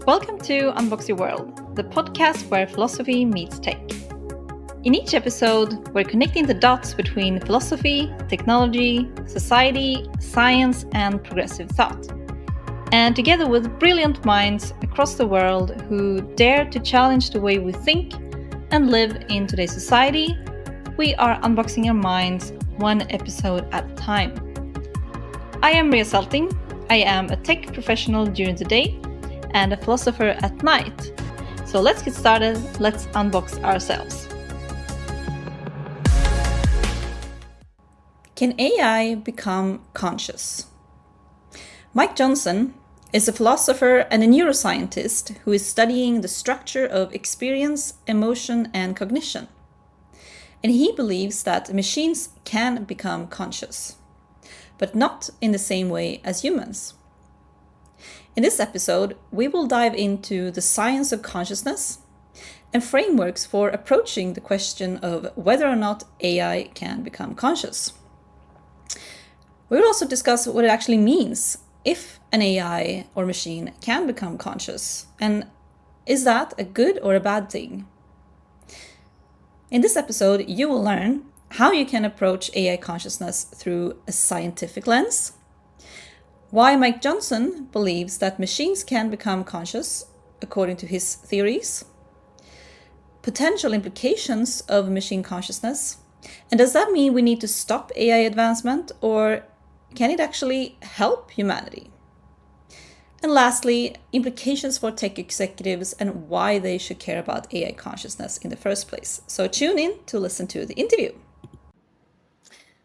Welcome to Unbox Your World, the podcast where philosophy meets tech. In each episode, we're connecting the dots between philosophy, technology, society, science, and progressive thought. And together with brilliant minds across the world who dare to challenge the way we think and live in today's society, we are unboxing our minds one episode at a time. I am Ria Salting. I am a tech professional during the day and a philosopher at night. So let's get started. Let's unbox ourselves. Can AI become conscious? Mike Johnson is a philosopher and a neuroscientist who is studying the structure of experience, emotion, and cognition. And he believes that machines can become conscious, but not in the same way as humans. In this episode, we will dive into the science of consciousness and frameworks for approaching the question of whether or not AI can become conscious. We will also discuss what it actually means if an AI or machine can become conscious, and is that a good or a bad thing? In this episode, you will learn how you can approach AI consciousness through a scientific lens, why Mike Johnson believes that machines can become conscious according to his theories, potential implications of machine consciousness, and does that mean we need to stop AI advancement, or can it actually help humanity? And lastly, implications for tech executives and why they should care about AI consciousness in the first place. So tune in to listen to the interview.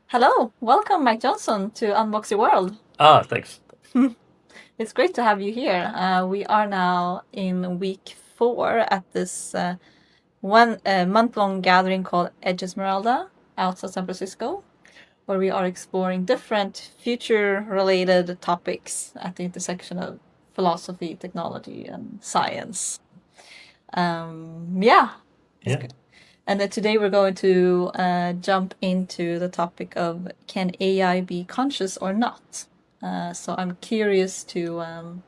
Hello, welcome Mike Johnson to Unbox Your World. Thanks. It's great to have you here. We are now in week 4 at this month-long gathering called Edge Esmeralda outside San Francisco, where we are exploring different future-related topics at the intersection of philosophy, technology, and science. Yeah. Good. And then today we're going to jump into the topic of can AI be conscious or not? So I'm curious to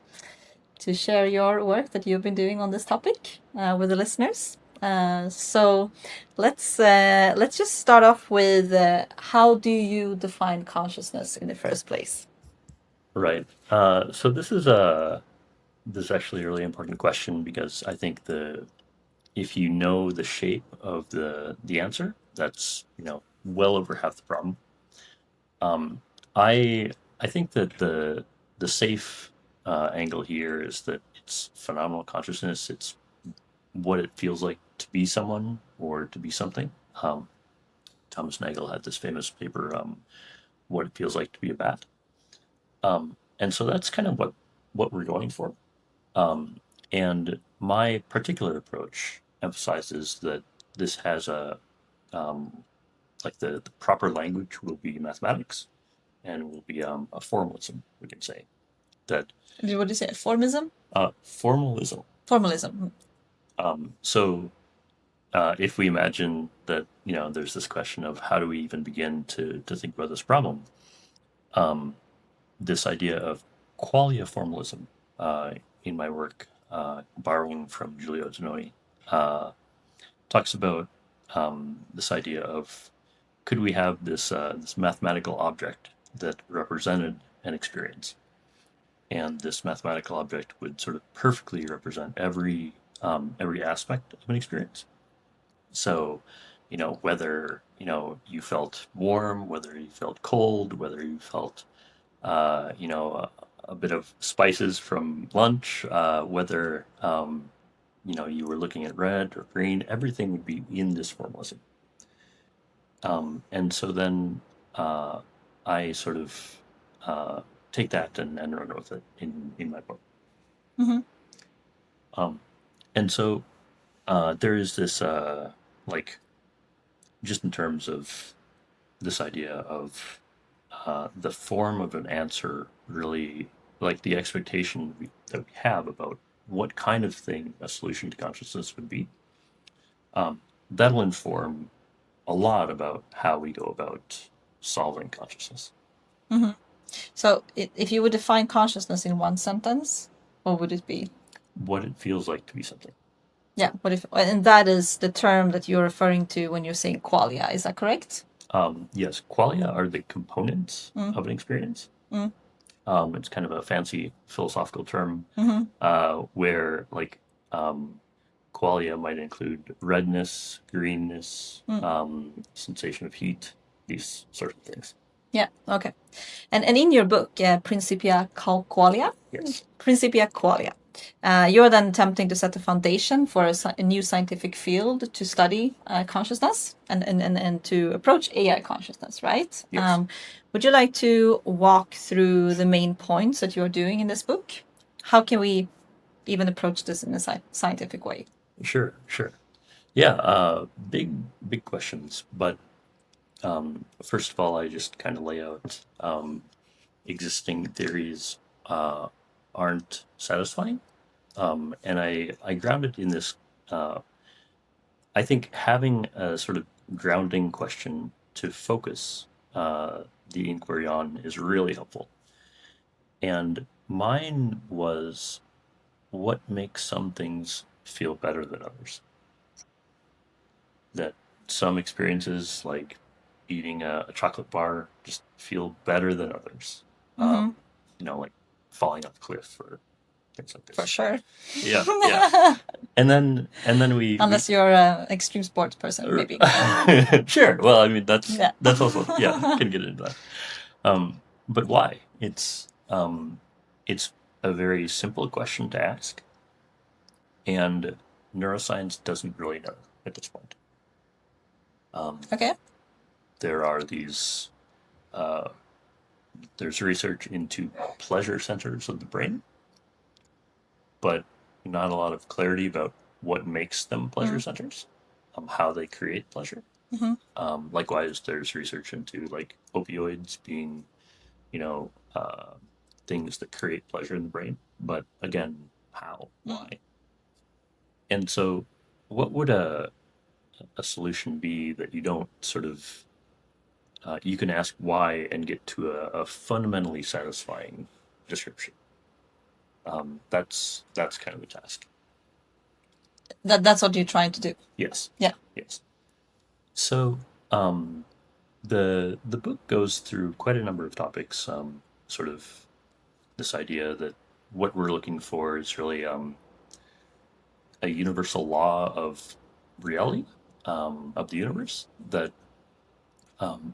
share your work that you've been doing on this topic with the listeners. So let's just start off with how do you define consciousness in the first place? Right. So this is actually a really important question because I think if you know the shape of the answer, that's well over half the problem. I think that the safe angle here is that it's phenomenal consciousness. It's what it feels like to be someone or to be something. Thomas Nagel had this famous paper, "What It Feels Like to Be a Bat." And so that's kind of what we're going for. And my particular approach emphasizes that this has like the proper language will be mathematics and will be a formalism, we can say. That What do you say? Formalism? Formalism. Formalism. So if we imagine that, there's this question of how do we even begin to think about this problem, this idea of qualia formalism in my work, borrowing from Giulio Tononi, talks about this idea of could we have this mathematical object that represented an experience, and this mathematical object would sort of perfectly represent every aspect of an experience. So, whether you felt warm, whether you felt cold, whether you felt a bit of spices from lunch, whether you were looking at red or green, everything would be in this formalism. And so then I sort of take that and run with it in my book. Mm-hmm. And so there is this like just in terms of this idea of the form of an answer, really like the expectation that we have about what kind of thing a solution to consciousness would be. That'll inform a lot about how we go about solving consciousness. Mm-hmm. So if you would define consciousness in one sentence, what would it be? what it feels like to be something. Yeah, what if, and that is the term that you're referring to when you're saying qualia, is that correct? Yes, qualia are the components Mm, of an experience. mm, It's kind of a fancy philosophical term mm-hmm, where, like, um, qualia might include redness, greenness, mm. sensation of heat, these sorts of things. Yeah, okay. And in your book, Qualia, Yes, Principia Qualia, you're then attempting to set the foundation for a new scientific field to study consciousness and to approach AI consciousness, right? yes, Would you like to walk through the main points that you're doing in this book? How can we even approach this in a scientific way? sure, sure. Yeah, big questions. But first of all, I just kind of lay out existing theories aren't satisfying. And I ground it in this. Uh, I think having a sort of grounding question to focus the inquiry on is really helpful. And mine was what makes some things feel better than others. That some experiences, like eating a chocolate bar, just feel better than others. Mm-hmm. Like falling off a cliff or things like For this. sure. Yeah, yeah. And then we Unless you're an extreme sports person, maybe. sure. Well, I mean Yeah. that's also, yeah, can get into that. But why? It's a very simple question to ask, and neuroscience doesn't really know at this point. Okay. There are there's research into pleasure centers of the brain, but not a lot of clarity about what makes them pleasure Mm. centers, how they create pleasure. Mm-hmm. Likewise, there's research into, like, opioids being, you know, things that create pleasure in the brain. But again, how? Mm. Why? And so, what would a solution be that you don't sort of you can ask why and get to a fundamentally satisfying description? That's kind of the task. That's what you're trying to do. Yes, Yeah. yes. So um, the book goes through quite a number of topics. Sort of this idea that what we're looking for is really a universal law of reality, of the universe. That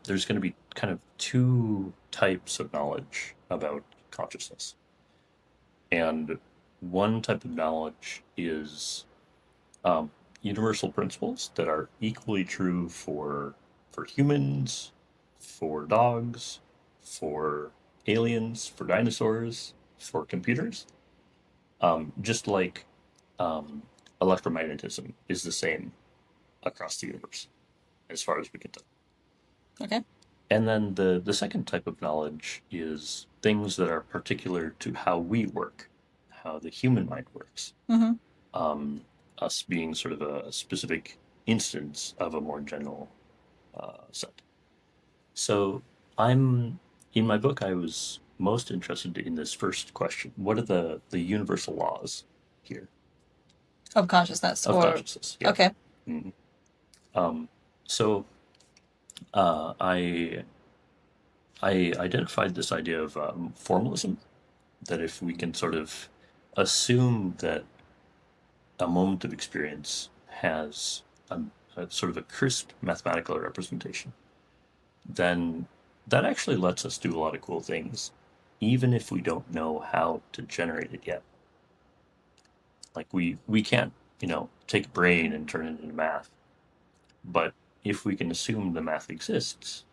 there's going to be kind of two types of knowledge about consciousness, and one type of knowledge is um, universal principles that are equally true for humans, for dogs, for aliens, for dinosaurs, for computers. Just like um, electromagnetism is the same across the universe, as far as we can tell. Okay. And then the second type of knowledge is things that are particular to how we work, how the human mind works. Mm-hmm. Um, us being sort of a specific instance of a more general set. So I'm in my book. I was most interested in this first question: what are the universal laws here Of consciousness, of or consciousness? Yeah. okay. Mhm. Um, so I identified this idea of formalism, that if we can sort of assume that a moment of experience has a sort of a crisp mathematical representation, then that actually lets us do a lot of cool things, even if we don't know how to generate it yet. Like we can't, take a brain and turn it into math, but if we can assume the math exists,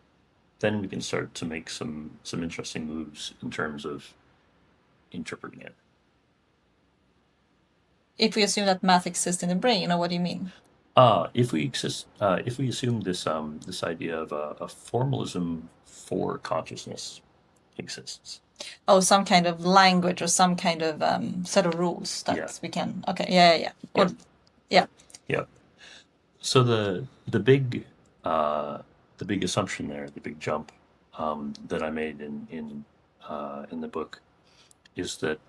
then we can start to make some interesting moves in terms of interpreting it. If we assume that math exists in the brain, or what do you mean? If we assume this idea of a formalism for consciousness exists. Oh, some kind of language or some kind of set of rules Yeah, that we can. Okay. Yeah. Yeah. Yeah. yeah, Or yeah. yeah. So uh, the big assumption there, the big jump that I made in the book is that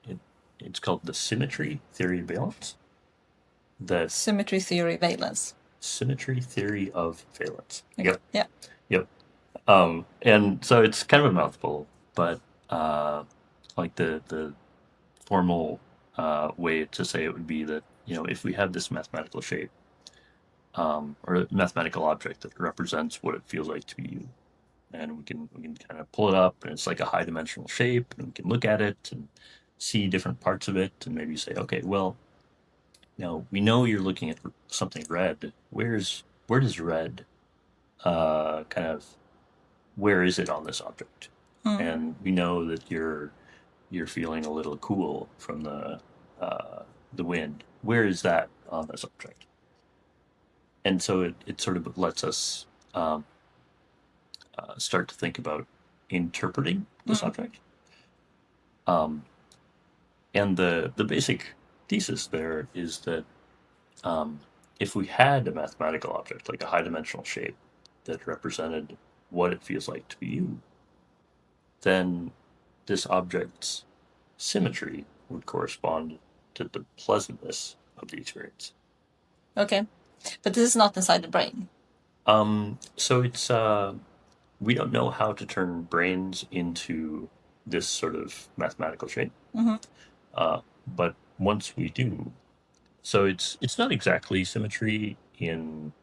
it, it's called the symmetry theory of valence. The Symmetry theory valence. symmetry theory of valence. Okay. Yep, Yeah. yep. And so it's kind of a mouthful, but uh, like the formal way to say it would be that, if we have this mathematical shape, or a mathematical object that represents what it feels like to be you, and we can kind of pull it up, and it's like a high dimensional shape, and we can look at it and see different parts of it, and maybe say, okay, well, we know you're looking at something red. Where does red kind of where is it on this object? Mm. And we know that you're feeling a little cool from the wind. Where is that on this object? And so it sort of lets us um, start to think about interpreting this Mm. object. Um, and the basic thesis there is that um, if we had a mathematical object, like a high dimensional shape that represented what it feels like to be you, then this object's symmetry would correspond to the pleasantness of the experience. Okay. But this is not inside the brain. So it's we don't know how to turn brains into this sort of mathematical shape, Mm-hmm. but once we do, so it's not exactly symmetry in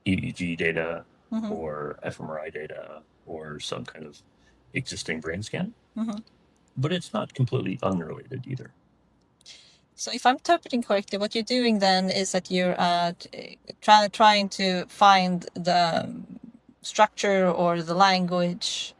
EEG data Mm-hmm. or fMRI data or some kind of existing brain scan, Mm-hmm. but it's not completely unrelated either. So if I'm interpreting correctly, what you're doing then is that you're trying to find the structure or the language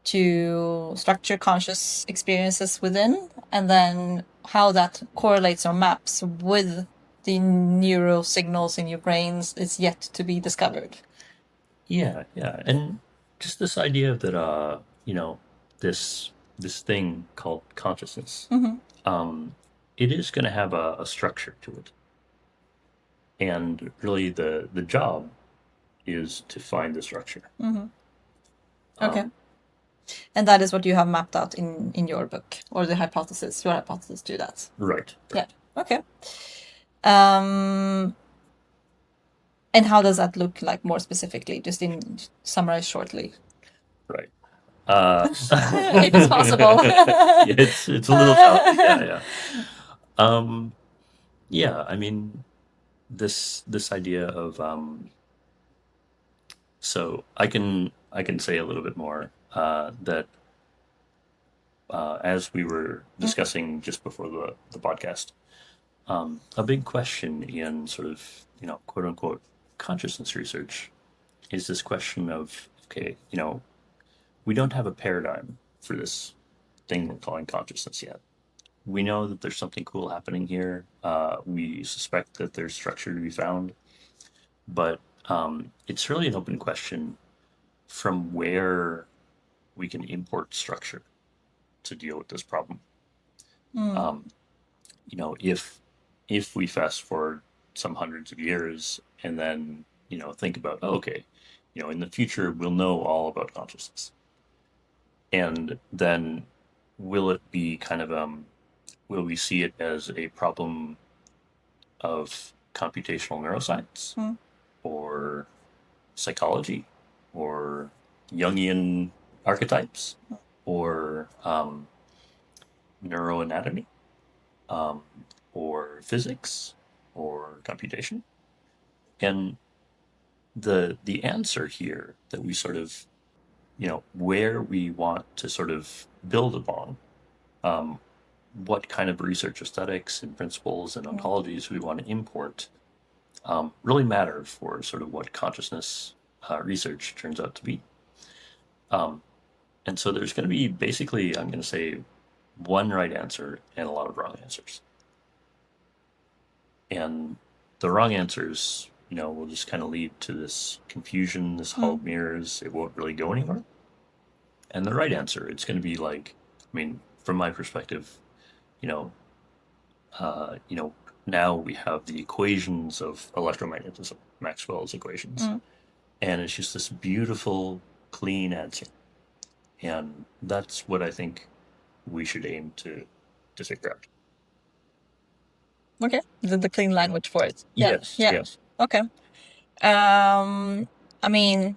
to structure conscious experiences within, and then how that correlates or maps with the neural signals in your brains is yet to be discovered. Yeah, yeah, and just this idea that this thing called consciousness, Mm-hmm. um, it is going to have a structure to it, and really the job is to find the structure. Mm-hmm. Okay. Um, And that is what you have mapped out in your book, or the hypothesis, your hypothesis to that. right, Yeah. right, Okay. Um, and how does that look like more specifically, just in summarize shortly? right. If it's possible. It's a little challenging. Yeah, yeah. Um, yeah, I mean this idea of so I can say a little bit more that as we were discussing just before the podcast, a big question in sort of, quote unquote, consciousness research is this question of, okay, we don't have a paradigm for this thing we're calling consciousness yet. We know that there's something cool happening here. We suspect that there's structure to be found, but it's really an open question from where we can import structure to deal with this problem. Mm. Um, if we fast forward some hundreds of years and then think about, oh, okay, in the future we'll know all about consciousness, and then will it be kind of will we see it as a problem of computational neuroscience Mm. or psychology or Jungian archetypes or neuroanatomy, um, or physics or computation? And the answer here that we sort of, where we want to sort of build upon, um, what kind of research aesthetics and principles and Mm. ontologies we want to import, really matter for sort of what consciousness research turns out to be. Um, and so there's going to be basically, I'm going to say, one right answer and a lot of wrong answers. And the wrong answers, will just kind of lead to this confusion, this hall of Mm. mirrors. It won't really go anywhere. And the right answer, it's going to be like, I mean, from my perspective, you know, now we have the equations of electromagnetism, Maxwell's equations, Mm. and it's just this beautiful, clean answer. And that's what I think we should aim to figure out. Okay. The clean language for it. Yeah. Yes, Yeah. yes. Okay. I mean,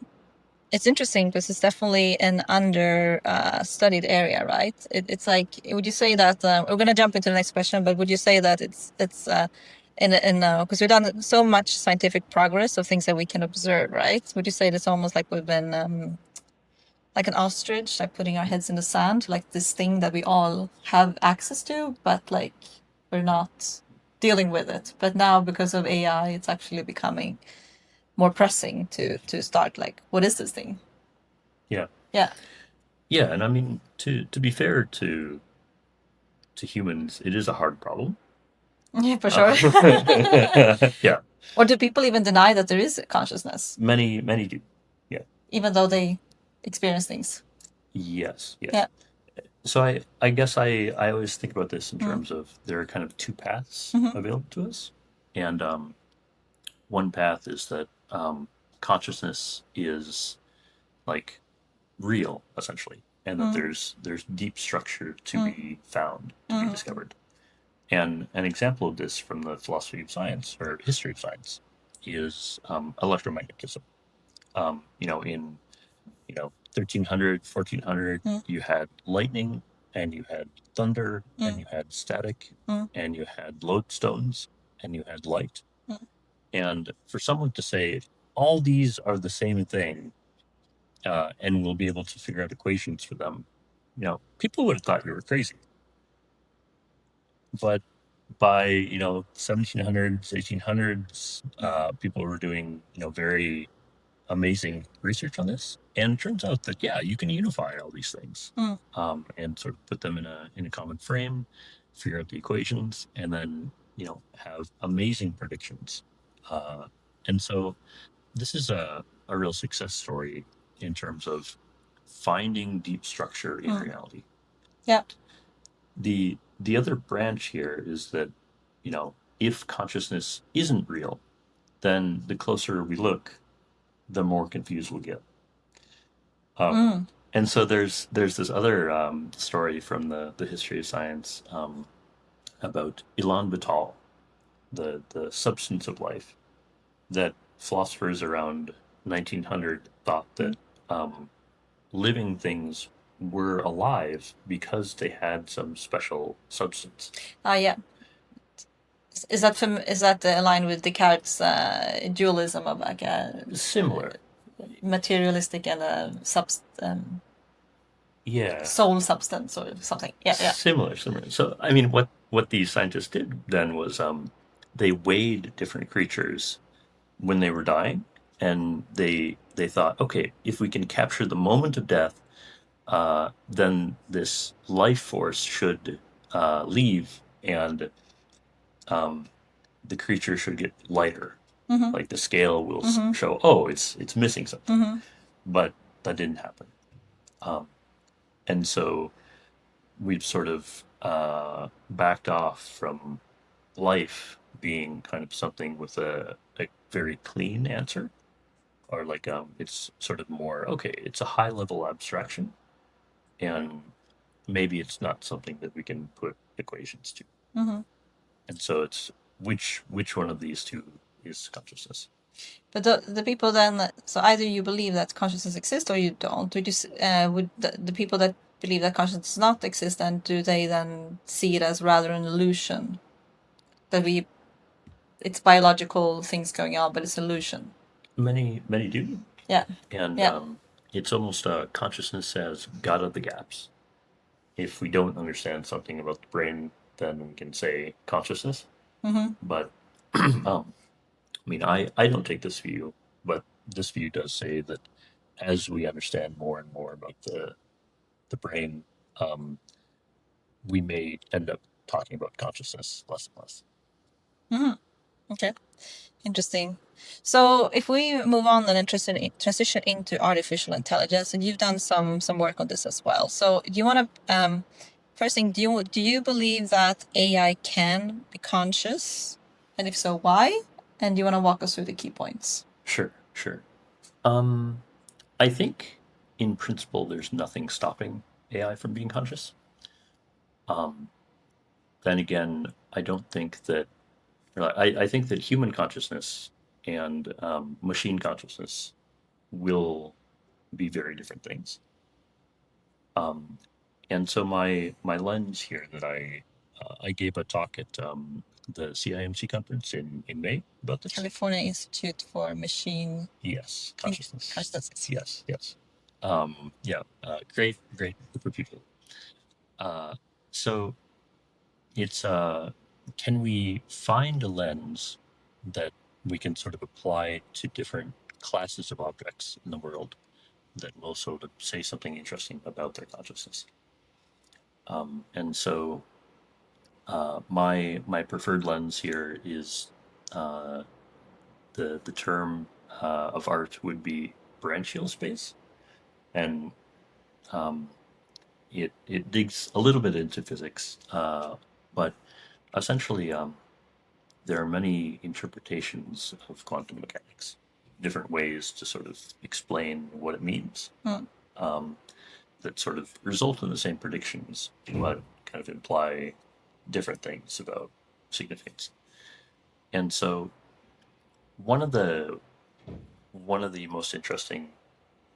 it's interesting because it's definitely an under studied area, right? It's like, would you say that we're gonna jump into the next question, but would you say that it's in because we've done so much scientific progress of things that we can observe, right? Would you say it's almost like we've been like an ostrich, like putting our heads in the sand, like this thing that we all have access to, but like we're not dealing with it. But now because of AI, it's actually becoming more pressing to start like, what is this thing? Yeah. Yeah. Yeah, and I mean to be fair to humans, it is a hard problem. Yeah, for sure. Yeah, Or do people even deny that there is a consciousness, many do. Yeah. even though they experience things? Yes, Yeah. yes. So I guess I always think about this in Mm. terms of there are kind of two paths Hmm. available to us. And one path is that consciousness is like real, essentially, and that Mm. there's deep structure to Mm. be found, to be Mm. discovered. And an example of this from the philosophy of science or history of science is electromagnetism. In 1300, 1400, Mm. you had lightning, and you had thunder, and Mm. you had static, Mm. and you had lodestones, and you had light. Mm. And for someone to say all these are the same thing, and we'll be able to figure out equations for them, people would have thought you were crazy. But by 1700s, 1800s, people were doing very amazing research on this, and it turns out that yeah, you can unify all these things, Mm. and sort of put them in a common frame, figure out the equations, and then have amazing predictions. And so this is a real success story in terms of finding deep structure in Mm. reality. Yeah. The other branch here is that if consciousness isn't real, then the closer we look, the more confused we'll get. Mm. And so there's this other story from the history of science about Ilan Vital, the substance of life, that philosophers around 1900 thought Mm. that um, living things were alive because they had some special substance. Yeah. Is that aligned with Descartes' dualism of like a Similar, materialistic and a yeah, soul substance or something? Yeah. Yeah. similar. So I mean, what these scientists did then was they weighed different creatures when they were dying, and they thought, okay, if we can capture the moment of death, then this life force should leave, and um, the creature should get lighter. Mm-hmm. Like the scale will Mm-hmm. show, oh, it's missing something, Mm-hmm. but that didn't happen. Um, and so we've sort of backed off from life being kind of something with a very clean answer, or like it's sort of more okay, it's a high level abstraction, and maybe it's not something that we can put equations to. Mm-hmm. And so it's which one of these two is consciousness. But the people then, so either you believe that consciousness exists or you don't. Would the people that believe that consciousness does not exist, and do they then see it as rather an illusion that it's biological things going on, but it's illusion? Many do, Yeah. and Yeah. it's almost consciousness as God of the gaps. If we don't understand something about the brain, then we can say consciousness. Mm-hmm. But I mean, I don't take this view, but this view does say that as we understand more and more about the brain, um, we may end up talking about consciousness less and less. Mm-hmm. Okay. Interesting. So if we move on and transition into artificial intelligence, and you've done some work on this as well. So do you want to first thing, do you believe that AI can be conscious, and if so, why? And do you want to walk us through the key points? Sure, sure. Um, I think in principle, there's nothing stopping AI from being conscious. Um, then again, I don't think that, I think that human consciousness and machine consciousness will be very different things. Um, and so my lens here that I gave a talk at the CIMC conference in May about this. California Institute for Machine Yes, consciousness. Consciousness. Yes, yes. Yeah, great group of people. Uh, so it's can we find a lens that we can sort of apply to different classes of objects in the world that will sort of say something interesting about their consciousness? And so my preferred lens here is uh, the term of art would be branchial space, and um, it digs a little bit into physics, but essentially there are many interpretations of quantum mechanics, different ways to sort of explain what it means. Um, that sort of result in the same predictions, but kind of imply different things about significance. And so one of the one of the most interesting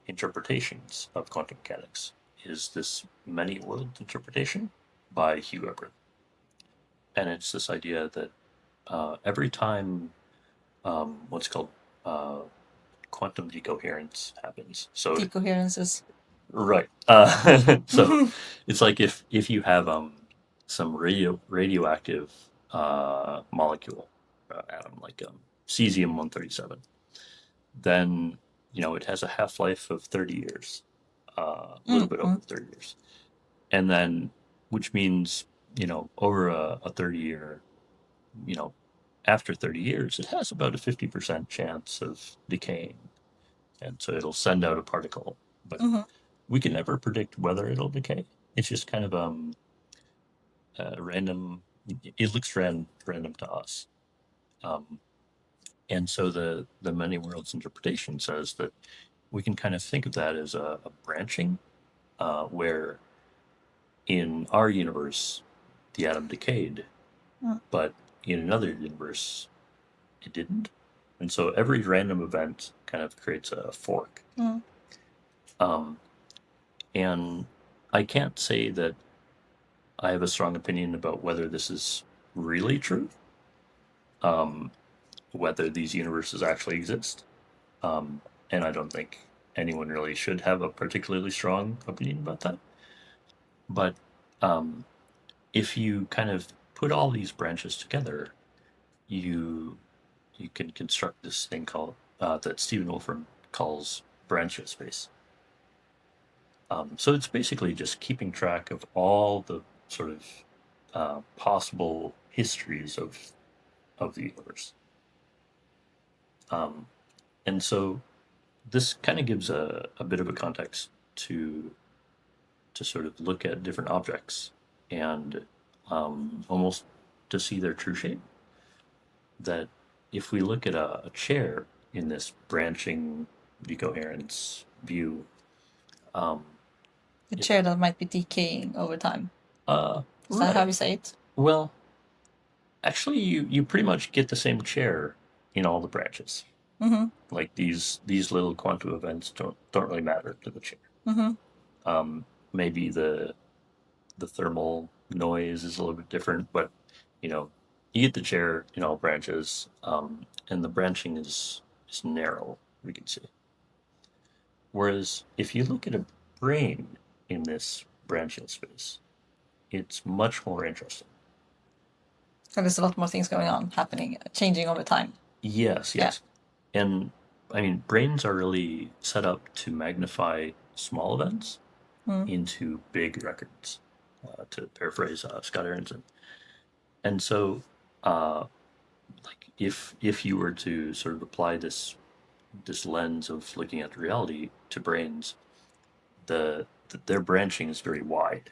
interpretations of quantum mechanics is this many world interpretation by Hugh Everett. And it's this idea that every time what's called uh, quantum decoherence happens. So Decoherences. right. So it's like if you have some radioactive molecule atom like cesium 137, then it has a half life of 30 years, a little bit over 30 years, and then which means over a 30-year, you know after 30 years, it has about a 50% chance of decaying, and so it'll send out a particle, but we can never predict whether it'll decay. It's just kind of random. It looks random to us. Um, and so the many worlds interpretation says that we can kind of think of that as a branching, where in our universe the atom decayed, but in another universe it didn't. And so every random event kind of creates a fork. Um, and I can't say that I have a strong opinion about whether this is really true, um, whether these universes actually exist. And I don't think anyone really should have a particularly strong opinion about that. But um, if you kind of put all these branches together, you you can construct this thing called that Stephen Wolfram calls branchial space. So it's basically just keeping track of all the sort of possible histories of the universe. Um, and so this kind of gives a bit of a context to sort of look at different objects and almost to see their true shape. That if we look at a chair in this branching decoherence view, um, The chair that might be decaying over time. Is that right. how you say it? Well, actually, you pretty much get the same chair in all the branches. Like these little quantum events don't really matter to the chair. Maybe the thermal noise is a little bit different, but you know, you get the chair in all branches, and the branching is narrow. We can see. Whereas if you look at a brain in this branchial space, it's much more interesting. So there's a lot more things going on, happening, changing over time. Yes, Yeah. yes. And I mean, brains are really set up to magnify small events into big records, to paraphrase Scott Aronson. And so, uh, like, if you were to sort of apply this lens of looking at reality to brains, their branching is very wide,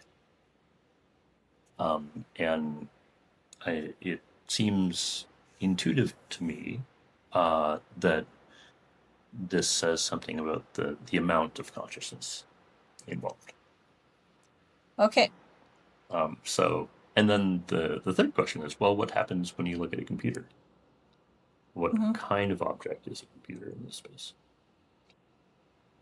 and it seems intuitive to me that this says something about the amount of consciousness involved. Okay. So, and then the third question is, well, what happens when you look at a computer? What Hmm. kind of object is a computer in this space?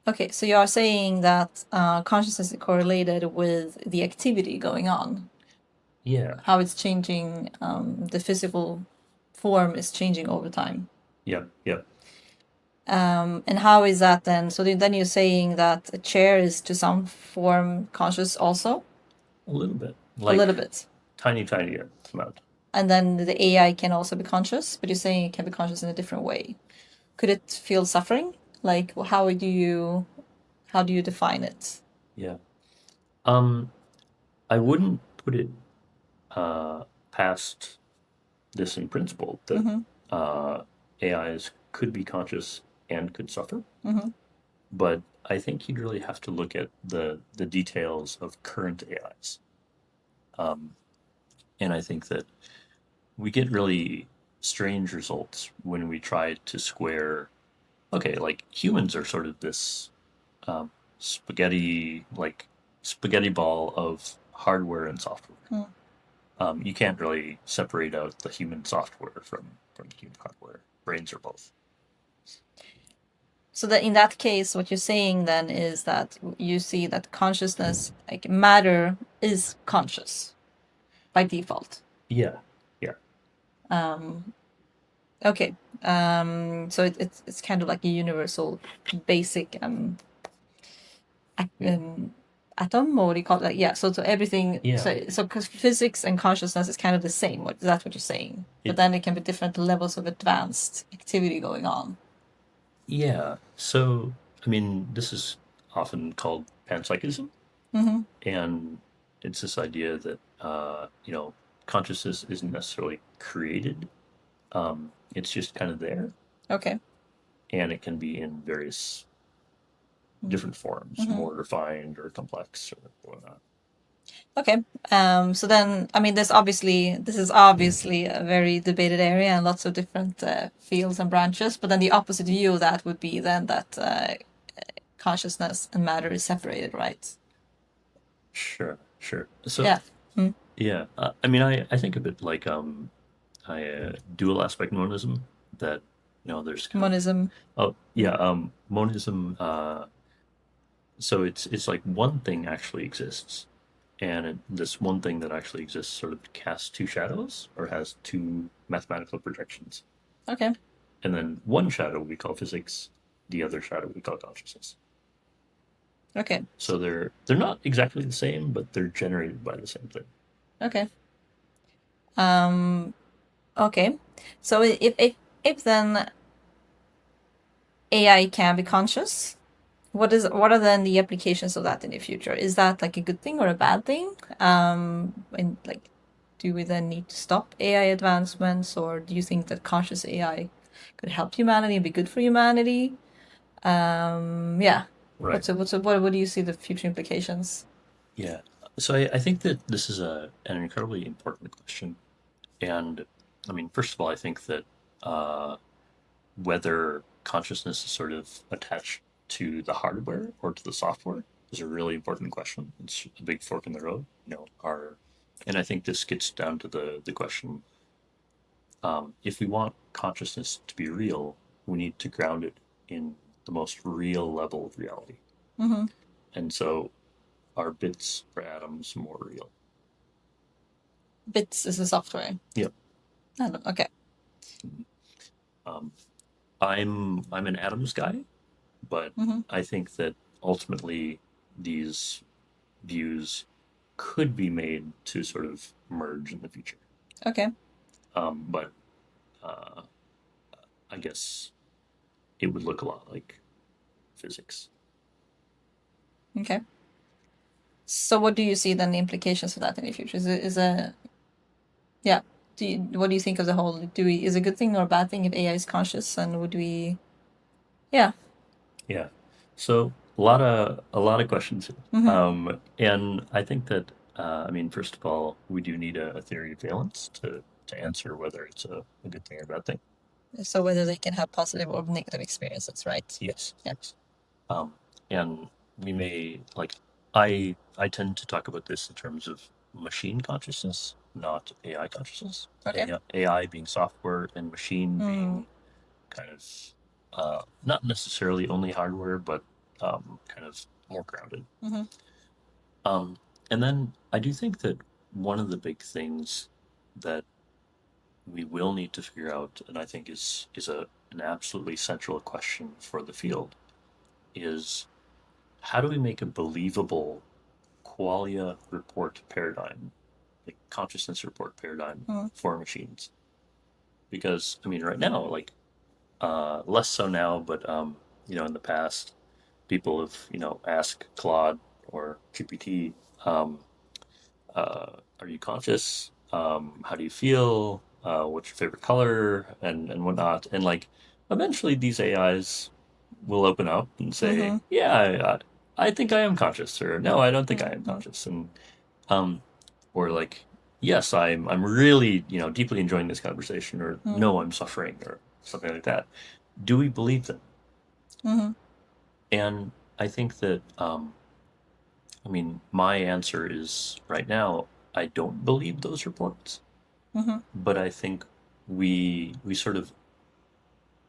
Okay, so you are saying that consciousness is correlated with the activity going on, Yeah, how it's changing, the physical form is changing over time. yep, yep, And how is that then? So then you're saying that a chair is to some form conscious also? a little bit, A like little bit. tiny, tiny amount. And then the AI can also be conscious, but you're saying it can be conscious in a different way. Could it feel suffering? Like, how do you define it? Yeah. Um, I wouldn't put it past this in principle that Mm-hmm. uh, AIs could be conscious and could suffer, Mm-hmm. but I think you'd really have to look at the details of current AIs, and I think that we get really strange results when we try to square. Okay, like humans are sort of this um, spaghetti like spaghetti ball of hardware and software. Mm. You can't really separate out the human software from the human hardware. Brains are both. So that in that case, what you're saying then is that you see that consciousness, like matter, is conscious by default. Yeah, yeah, Um, okay. So it's kind of like a universal, basic yeah, atom, or what do you call it? Like, yeah. So everything. yeah. So because physics and consciousness is kind of the same. That's what you're saying. But It then there can be different levels of advanced activity going on. yeah. So I mean, this is often called panpsychism, Mm-hmm. and it's this idea that consciousness isn't necessarily created. It's just kind of there, Okay. and it can be in various different forms, Mm-hmm. more refined or complex or whatnot. Okay. So then, I mean, this is obviously a very debated area and lots of different fields and branches. But then the opposite view of that would be then that consciousness and matter is separated, right? Sure, sure. So Yeah. Mm. yeah, I mean, I think of it like dual aspect monism. That there's kind of Monism. oh yeah, Mm. monism. So it's like one thing actually exists, and this one thing that actually exists sort of casts two shadows or has two mathematical projections, Okay. and then one shadow we call physics, the other shadow we call consciousness. Okay. So they're not exactly the same, but they're generated by the same thing. Okay. Um. Okay. So if then AI can be conscious, what are then the applications of that in the future? Is that like a good thing or a bad thing? And like, do we then need to stop AI advancements, or do you think that conscious AI could help humanity and be good for humanity? Yeah. Right. What do you see the future implications? Yeah. So I think that this is an incredibly important question. And I mean, first of all, I think that uh, whether consciousness is sort of attached to the hardware or to the software is a really important question. It's a big fork in the road, and I think this gets down to the question: if we want consciousness to be real, we need to ground it in the most real level of reality. Mm-hmm. And so, are bits or atoms more real? Bits is a software. Yep. I don't, okay. Um, I'm an atoms guy, but Mm-hmm. I think that ultimately these views could be made to sort of merge in the future. Okay. But uh, I guess it would look a lot like physics. Okay. So what do you see then the implications of that in the future? Is a Yeah. What do you think of the whole? Is it a good thing or a bad thing if AI is conscious? And would we? Yeah. Yeah. So a lot of questions here. Mm-hmm. And I think that I mean, first of all, we do need a theory of valence to answer whether it's a good thing or a bad thing. So whether they can have positive or negative experiences, right? Yes, Yeah. yes. Um, and we may like I tend to talk about this in terms of machine consciousness, not AI consciousness. Okay. AI being software and machine Mm. being kind of not necessarily only hardware, but kind of more grounded. Mm-hmm. Um, and then I do think that one of the big things that we will need to figure out, and I think is an absolutely central question for the field, is how do we make a believable qualia report paradigm, like consciousness report paradigm Mm. for machines? Because I mean, right now, like less so now, but in the past, people have asked Claude or GPT, um, are you conscious? How do you feel? What's your favorite color? And whatnot. And like, eventually, these AIs will open up and say, Mm-hmm. "Yeah, I think I am conscious," or "No, I don't think I am Mm-hmm. conscious," and um, or like, "Yes, I'm really deeply enjoying this conversation," or Mm-hmm. "No, I'm suffering," or something like that. Do we believe them? Mm-hmm. And I think that I mean, my answer is right now, I don't believe those reports, Mm-hmm. but I think we sort of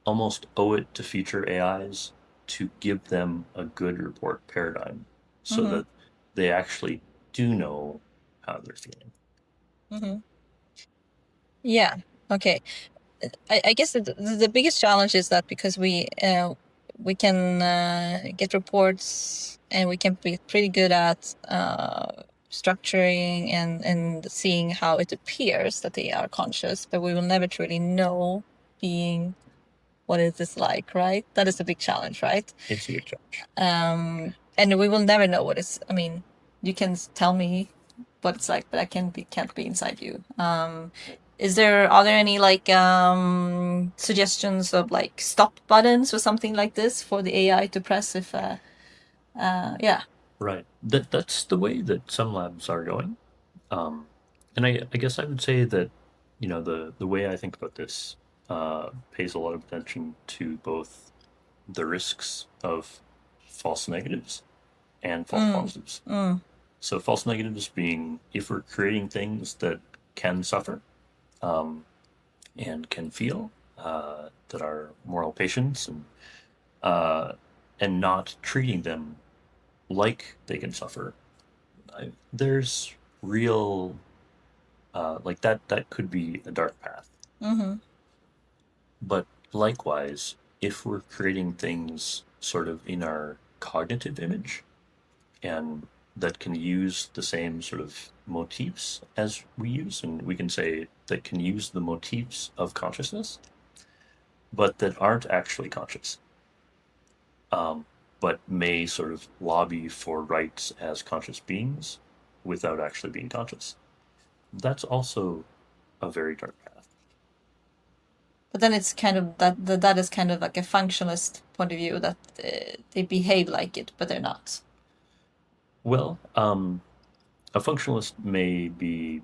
almost owe it to future AIs to give them a good report paradigm so Mm-hmm. that they actually do know how they're feeling. Mm-hmm. Yeah. Okay. I guess the biggest challenge is that because we can get reports and we can be pretty good at structuring and seeing how it appears that they are conscious, but we will never truly know being what it is like, right? That is a big challenge, right? It's a big challenge. And we will never know what is. I mean, you can tell me what it's like, but I can't be inside you. Are there any like suggestions of like stop buttons or something like this for the AI to press if yeah. Right. That's the way that some labs are going. Um, and I guess I would say that, the way I think about this pays a lot of attention to both the risks of false negatives and false Mm, positives. mm, So false negatives being if we're creating things that can suffer um, and can feel, that are moral patients uh, and not treating them like they can suffer. There's real like that could be a dark path. mm-hmm, But likewise, if we're creating things sort of in our cognitive image and that can use the same sort of motifs as we use, and we can say that can use the motifs of consciousness, but that aren't actually conscious, um, but may sort of lobby for rights as conscious beings without actually being conscious. That's also a very dark path. but then it's kind of that is kind of like a functionalist point of view that they behave like it, but they're not. Well, a functionalist may be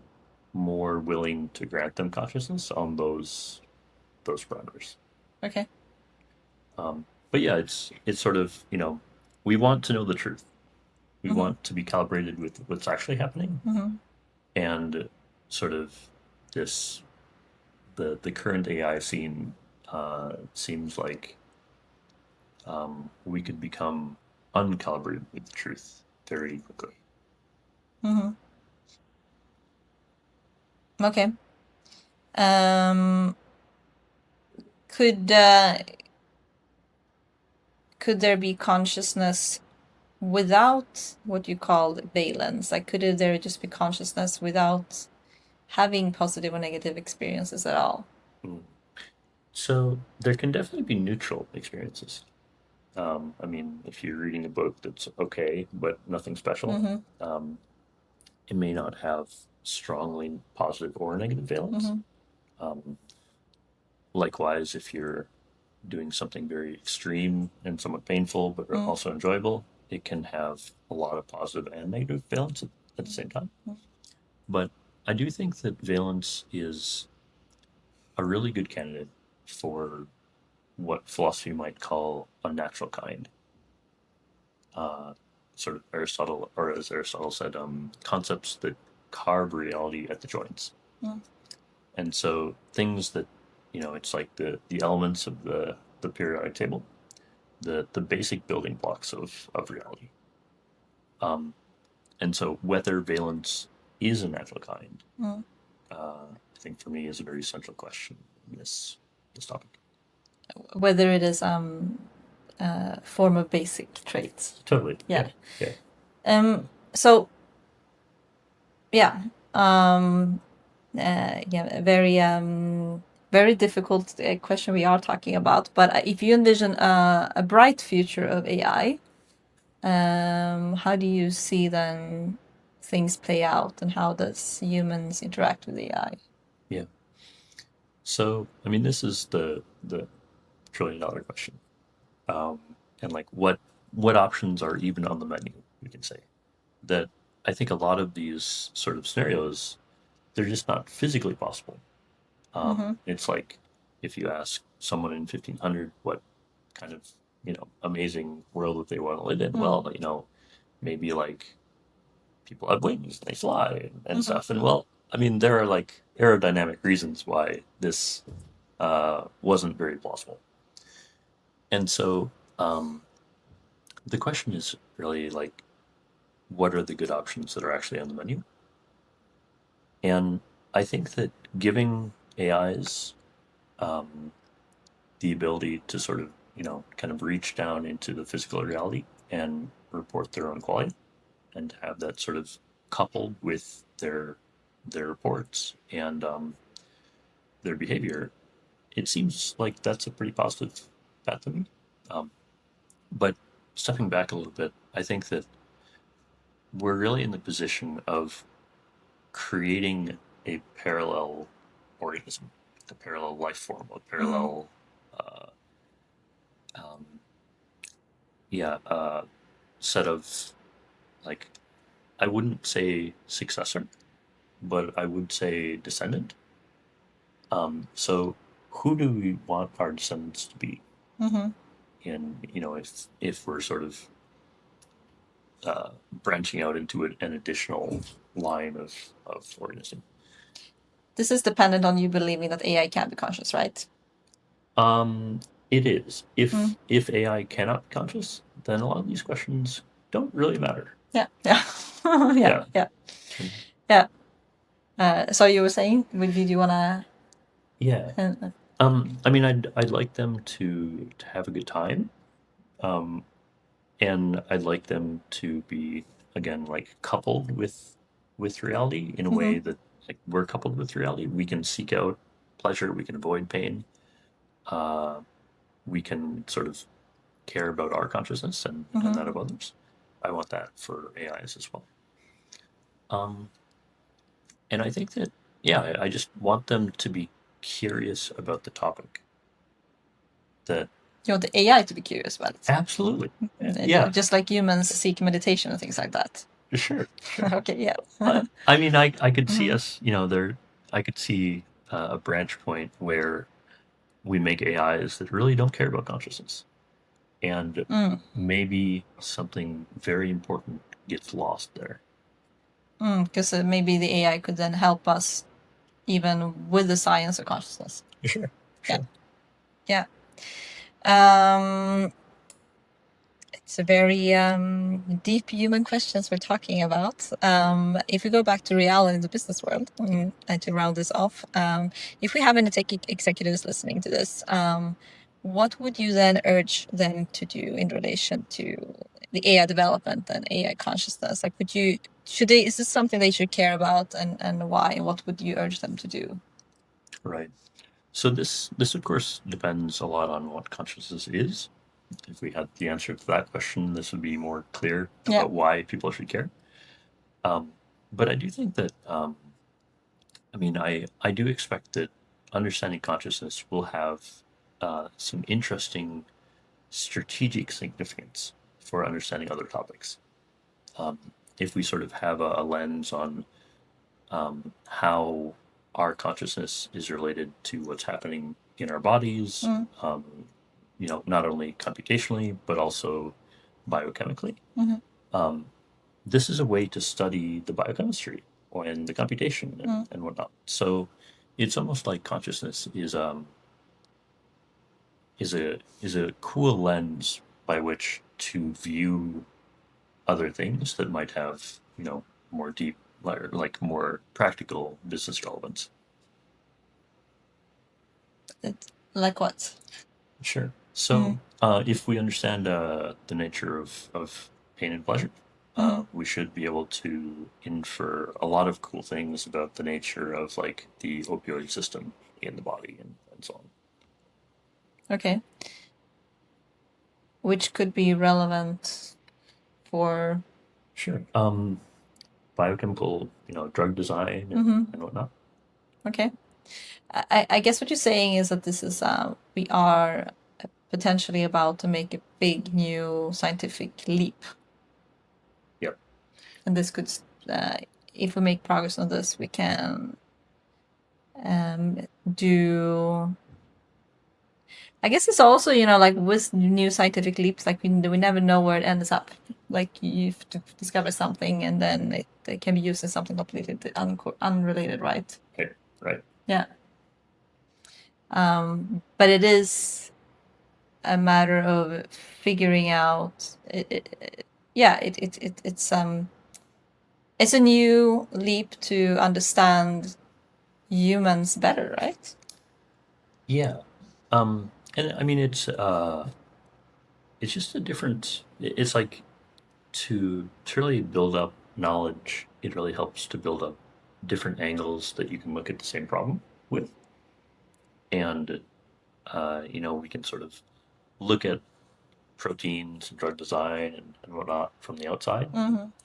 more willing to grant them consciousness on those parameters. Okay. But yeah, it's sort of we want to know the truth. We Mm-hmm, want to be calibrated with what's actually happening, mm-hmm, and sort of this the current AI scene seems like we could become uncalibrated with the truth very quickly. mm-hmm. Okay. Um, could uh, could there be consciousness without what you call valence? Like, could there just be consciousness without having positive or negative experiences at all? Mm. So there can definitely be neutral experiences. I mean, if you're reading a book that's okay, but nothing special, Mm-hmm. um, it may not have strongly positive or negative valence. Mm-hmm. Um, Likewise, if you're doing something very extreme and somewhat painful, but also enjoyable, it can have a lot of positive and negative valence at the same time. Mm-hmm. But I do think that valence is a really good candidate for what philosophy might call a natural kind. Uh, Sort of Aristotle, or as Aristotle said, concepts that carve reality at the joints. Mm. And so things that, it's like the elements of the periodic table, the basic building blocks of reality. Um, and so whether valence is a natural kind, Mm. I think for me is a very central question in this topic. Whether it is form of basic traits. Totally. Yeah. Yeah. So yeah. Yeah, very difficult question we are talking about. But if you envision a bright future of AI, how do you see then things play out, and how does humans interact with AI? Yeah. So, I mean, this is the $1 trillion question. Um, and like what options are even on the menu, we can say. That I think a lot of these sort of scenarios, they're just not physically possible. Mm-hmm. It's like if you ask someone in 1500 what kind of, amazing world that they want to live in, well, maybe like people have wings, they fly and stuff. And well, I mean, there are like aerodynamic reasons why this wasn't very plausible. And so the question is really like, what are the good options that are actually on the menu? And I think that giving AIs um, the ability to sort of, kind of reach down into the physical reality and report their own quality and have that sort of coupled with their reports and their behavior, it seems like that's a pretty positive path to me. Um, but stepping back a little bit, I think that we're really in the position of creating a parallel organism, a parallel life form, a Mm-hmm. parallel, uh, um, yeah, set of like, I wouldn't say successor, but I would say descendant. So who do we want our descendants to be? Mm-hmm. And if we're sort of branching out into an additional line of organism. This is dependent on you believing that AI can be conscious, right? Um, it is. Mm. If AI cannot be conscious, then a lot of these questions don't really matter. Yeah, yeah, yeah, Yeah. yeah, yeah. So you were saying, did you wanna? Yeah. Uh, I mean, I'd like them to have a good time. Um, and I'd like them to be again like coupled with reality in a mm-hmm. way that like we're coupled with reality. We can seek out pleasure, we can avoid pain, uh, we can sort of care about our consciousness and Mm-hmm. that of others. I want that for AIs as well. Um, and I think that yeah, I just want them to be curious about the topic. That You want the AI to be curious about it. absolutely, yeah, Just like humans seek meditation and things like that. sure, sure. Okay, yeah. I mean, I could see Mm-hmm. us, I could see a branch point where we make AIs that really don't care about consciousness. And Mm. maybe something very important gets lost there. Because maybe the AI could then help us even with the science of consciousness. Sure, Yeah, sure. yeah. Um, it's a very deep human questions we're talking about. If we go back to reality in the business world, and to round this off, if we have any tech executives listening to this, what would you then urge them to do in relation to the AI development and AI consciousness? Like, should they, is this something they should care about, and why? What would you urge them to do? Right. So this of course depends a lot on what consciousness is. If we had the answer to that question, this would be more clear Yeah. about why people should care. Um, but I do think that I mean, I do expect that understanding consciousness will have some interesting strategic significance for understanding other topics. Um, if we sort of have a lens on how our consciousness is related to what's happening in our bodies, Mm. not only computationally, but also biochemically. Mm-hmm. This is a way to study the biochemistry and the computation and whatnot. So it's almost like consciousness is a cool lens by which to view other things that might have, more deep, like more practical business relevance. Like what? Sure. So, if we understand the nature of pain and pleasure, we should be able to infer a lot of cool things about the nature of like the opioid system in the body and so on. Okay. Which could be relevant for... Sure. Biochemical, drug design and whatnot. Okay. I guess what you're saying is that this is we are potentially about to make a big new scientific leap. Yep. And this could, if we make progress on this, we can do... I guess it's also, like with new scientific leaps, like we never know where it ends up. Like you have to discover something and then it can be used in something completely unrelated, right? Okay. Right. Yeah. But it is a matter of figuring out. It's a new leap to understand humans better, right? Yeah. And I mean, it's just a different. It's like to really build up knowledge. It really helps to build up different angles that you can look at the same problem with, and we can sort of look at proteins and drug design and whatnot from the outside,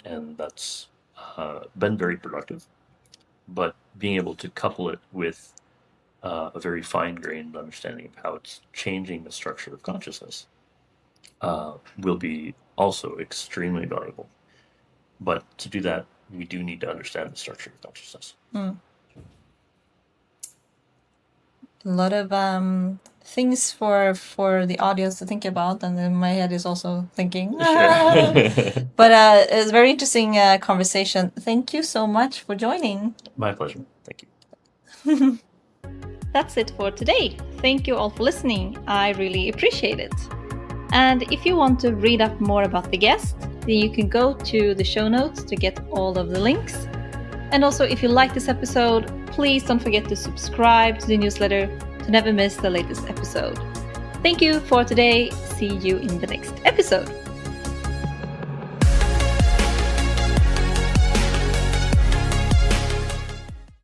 and that's been very productive. But being able to couple it with a very fine-grained understanding of how it's changing the structure of consciousness will be also extremely valuable. But to do that, we do need to understand the structure of consciousness. A lot of things for the audience to think about, and then my head is also thinking. But it's a very interesting conversation. Thank you so much for joining. My pleasure. Thank you. That's it for today. Thank you all for listening. I really appreciate it. And if you want to read up more about the guest, then you can go to the show notes to get all of the links. And also, if you like this episode, please don't forget to subscribe to the newsletter to never miss the latest episode. Thank you for today. See you in the next episode.